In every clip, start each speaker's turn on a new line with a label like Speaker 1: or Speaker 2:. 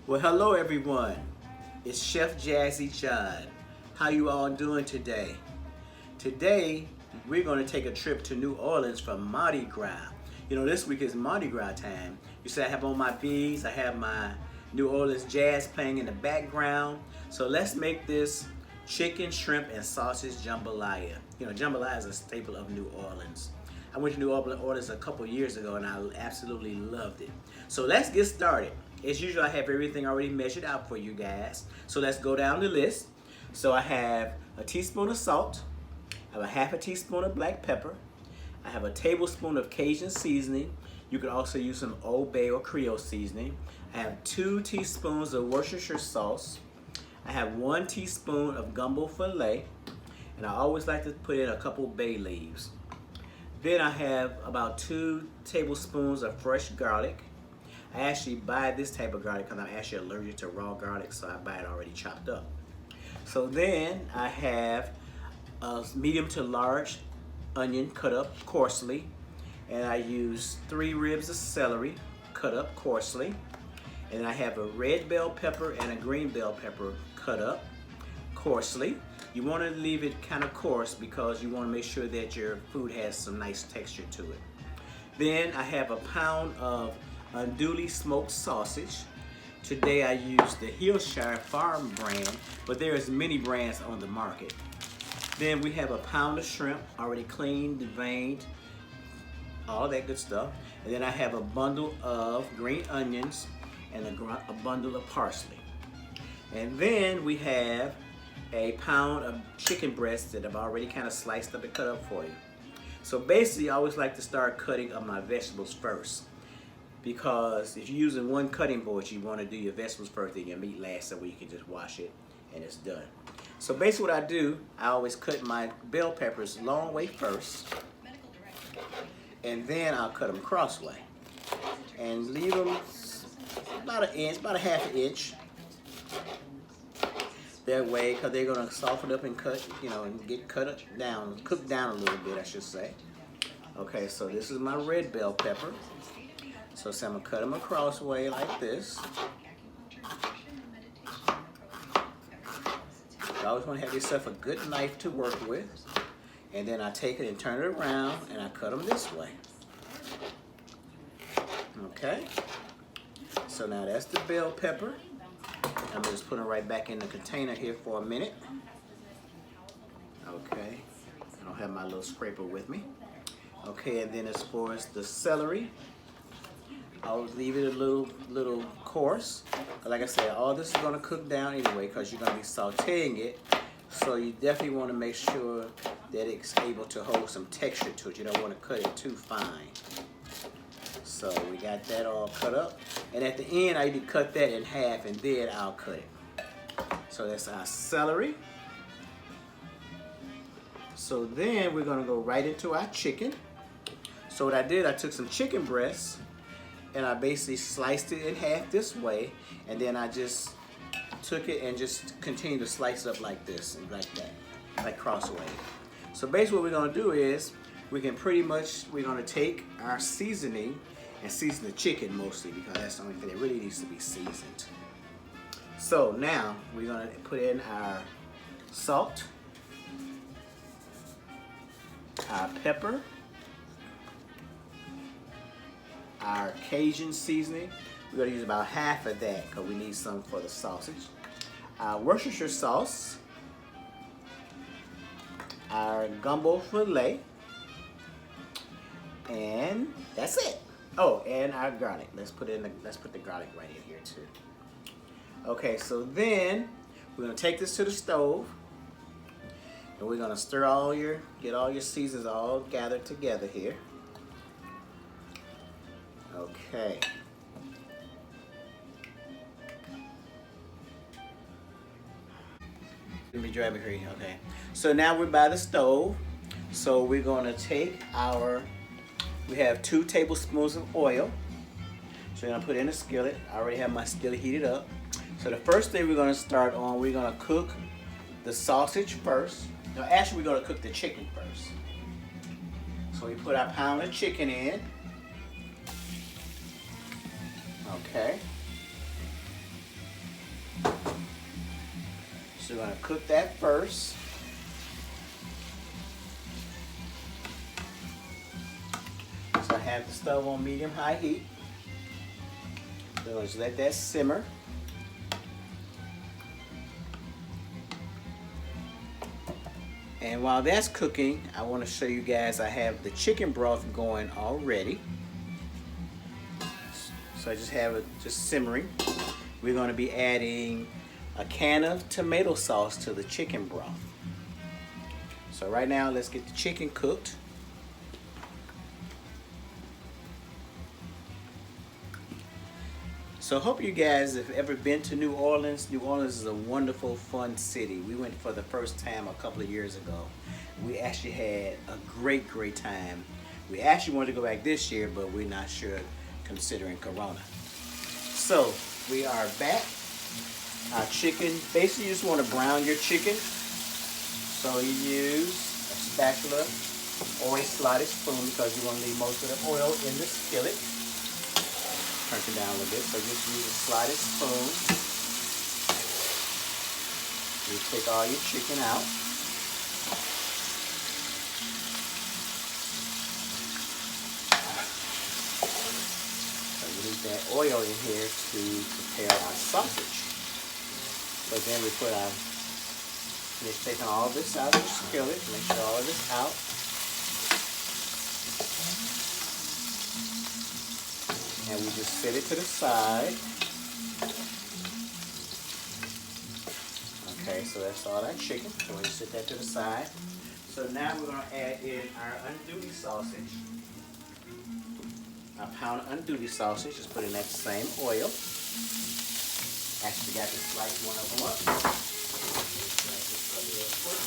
Speaker 1: Well, hello everyone. It's Chef Jazzy John. How you all doing today? Today, we're going to take a trip to New Orleans for Mardi Gras. You know, this week is Mardi Gras time. You see I have on my beads, I have my New Orleans jazz playing in the background. So let's make this chicken, shrimp, and sausage jambalaya. You know, jambalaya is a staple of New Orleans. I went to New Orleans a couple years ago and I absolutely loved it. So let's get started. As usual, I have everything already measured out for you guys. So let's go down the list. So I have a teaspoon of salt. I have a half a teaspoon of black pepper. I have a tablespoon of Cajun seasoning. You could also use some Old Bay or Creole seasoning. I have 2 teaspoons of Worcestershire sauce. I have 1 teaspoon of gumbo filet. And I always like to put in a couple bay leaves. Then I have about 2 tablespoons of fresh garlic. I actually buy this type of garlic because I'm actually allergic to raw garlic, so I buy it already chopped up. So then I have a medium to large onion cut up coarsely, and I use 3 ribs of celery cut up coarsely, and I have a red bell pepper and a green bell pepper cut up coarsely. You want to leave it kind of coarse because you want to make sure that your food has some nice texture to it. Then I have a pound of unduly smoked sausage. Today I use the Hillshire Farm brand, but there is many brands on the market. Then we have a pound of shrimp, already cleaned, deveined, all that good stuff. And then I have a bundle of green onions and a bundle of parsley. And then we have a pound of chicken breasts that I've already kind of sliced up and cut up for you. So basically, I always like to start cutting up my vegetables first, because if you're using one cutting board, you want to do your vegetables first and your meat last, so you can just wash it and it's done. So basically what I do, I always cut my bell peppers long way first, and then I'll cut them crossway and leave them about an inch, about a half an inch. That way, because they're going to soften up and cut, you know, and get cut down, cooked down a little bit, I should say. Okay, so this is my red bell pepper. So I'm going to cut them across way like this. You always want to have yourself a good knife to work with. And then I take it and turn it around and I cut them this way. Okay. So now that's the bell pepper. I'm just putting it right back in the container here for a minute. Okay. I don't have my little scraper with me. Okay, and then as far as the celery, I'll leave it a little coarse. Like I said, all this is going to cook down anyway because you're going to be sauteing it. So you definitely want to make sure that it's able to hold some texture to it. You don't want to cut it too fine. So we got that all cut up. And at the end, I need to cut that in half and then I'll cut it. So that's our celery. So then we're going to go right into our chicken. So what I did, I took some chicken breasts and I basically sliced it in half this way, and then I just took it and just continued to slice up like this and like that, like crossway. So basically what we're gonna do is, we're gonna take our seasoning and season the chicken mostly, because that's the only thing that really needs to be seasoned. So now we're gonna put in our salt, our pepper, our Cajun seasoning. We're going to use about half of that because we need some for the sausage. Our Worcestershire sauce, our gumbo filet, and that's it. Oh, and our garlic. Let's put the garlic right in here too. Okay, so then we're going to take this to the stove, and we're going to get all your seasons all gathered together here. Okay. Let me grab it here. Okay. So now we're by the stove. So we're going to take we have 2 tablespoons of oil. So we're going to put in a skillet. I already have my skillet heated up. So the first thing we're going to start on, we're going to cook the sausage first. No, actually we're going to cook the chicken first. So we put our pound of chicken in. Okay. So we're going to cook that first. So I have the stove on medium-high heat. So let's let that simmer. And while that's cooking, I want to show you guys I have the chicken broth going already. So I just have it just simmering. We're going to be adding a can of tomato sauce to the chicken broth. So right now, let's get the chicken cooked. So I hope you guys have ever been to New Orleans. New Orleans is a wonderful, fun city. We went for the first time a couple of years ago. We actually had a great, great time. We actually wanted to go back this year, but we're not sure considering Corona. So we are back. Our chicken, basically you just want to brown your chicken. So you use a spatula or a slotted spoon because you want to leave most of the oil in the skillet. Turn it down a little bit, so just use a slotted spoon. You take all your chicken out. So we need that oil in here to prepare our sausage. So then we put our, finish taking all this out of the skillet, make sure all of this out. And we just set it to the side. Okay, so that's all that chicken. So we just set that to the side. So now we're going to add in our unduty sausage. Our pound of unduty sausage, just put in that same oil. Actually got to slice one of them up. Slice this up real quick.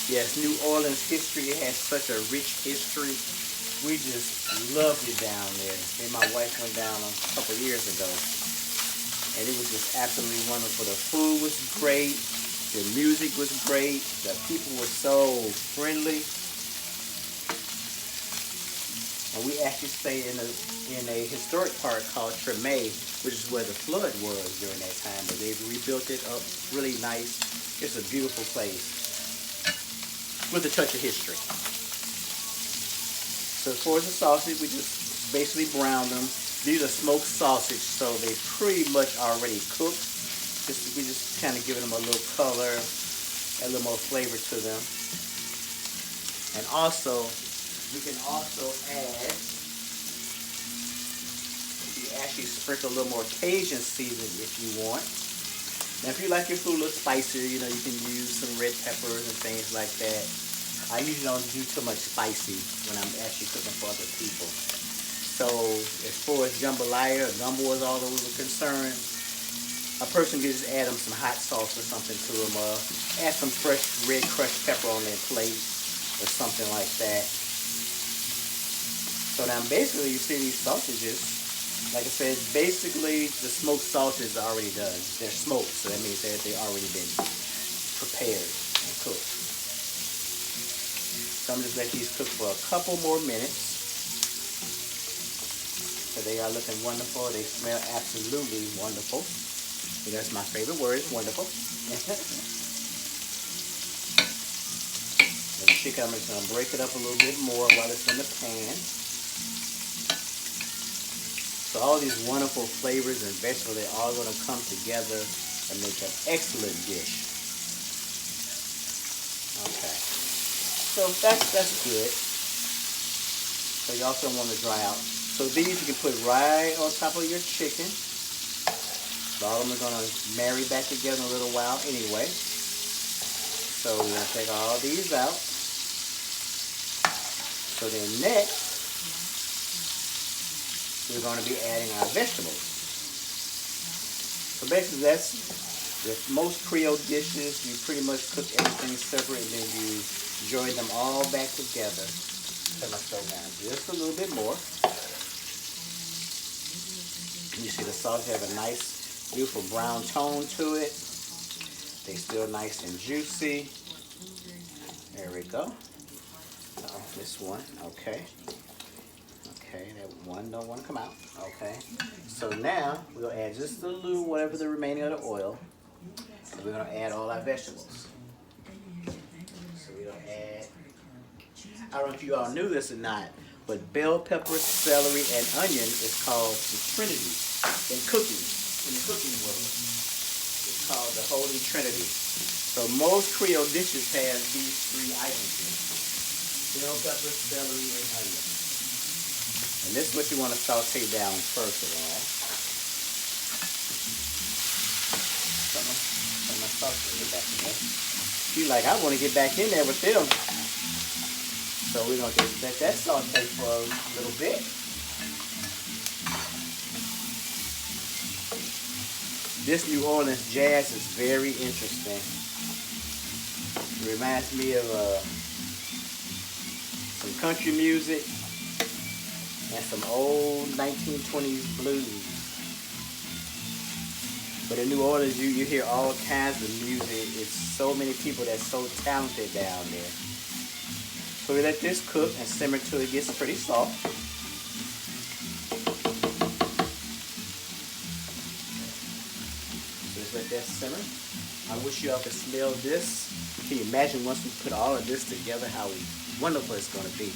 Speaker 1: Yes, New Orleans history, it has such a rich history. We just loved it down there. Me and my wife went down a couple of years ago, and it was just absolutely wonderful. The food was great, the music was great, the people were so friendly. And we actually stayed in a historic park called Treme, which is where the flood was during that time, but they've rebuilt it up really nice. It's a beautiful place with a touch of history. So as far as the sausage, we just basically brown them. These are smoked sausage, so they pretty much already cooked. We just kind of giving them a little color, a little more flavor to them. And also, we can also add, you actually sprinkle a little more Cajun seasoning if you want. Now, if you like your food a little spicier, you know, you can use some red peppers and things like that. I usually don't do too much spicy when I'm actually cooking for other people. So, as far as jambalaya or gumbo as all those are concerned, a person can just add them some hot sauce or something to them, or add some fresh red crushed pepper on their plate or something like that. So now, basically, you see these sausages. Like I said, basically the smoked sausage is already done. They're smoked, so that means that they've already been prepared and cooked. So I'm just let these cook for a couple more minutes. So they are looking wonderful. They smell absolutely wonderful. So that's my favorite word, wonderful. The chicken, I'm just gonna break it up a little bit more while it's in the pan. So all these wonderful flavors and vegetables, they're all going to come together and make an excellent dish. Okay. So that's good. So you also want to dry out. So these you can put right on top of your chicken. All of them are going to marry back together in a little while anyway. So we're going to take all these out. So then next, we're going to be adding our vegetables. So basically that's, with most Creole dishes, you pretty much cook everything separate and then you join them all back together. Turn my stove down just a little bit more. You see the sauce have a nice, beautiful brown tone to it. They still nice and juicy. There we go. This one, okay. Okay, that one don't want to come out. Okay. So now we're gonna add just a little, whatever the remaining of the oil. And we're gonna add all our vegetables. So we're gonna add, I don't know if you all knew this or not, but bell pepper, celery, and onion is called the Trinity in cooking, in the cooking world. It's called the Holy Trinity. So most Creole dishes have these three items in it. Bell pepper, celery, and onion. And this is what you want to saute down first of all. Some my sauce to get back in there. You like, I want to get back in there with them. So we're going to let that saute for a little bit. This New Orleans jazz is very interesting. It reminds me of some country music and some old 1920s blues. But in New Orleans, you hear all kinds of music. It's so many people that's so talented down there. So we let this cook and simmer till it gets pretty soft. So just let that simmer. I wish you all could smell this. Can you imagine once we put all of this together how wonderful it's going to be?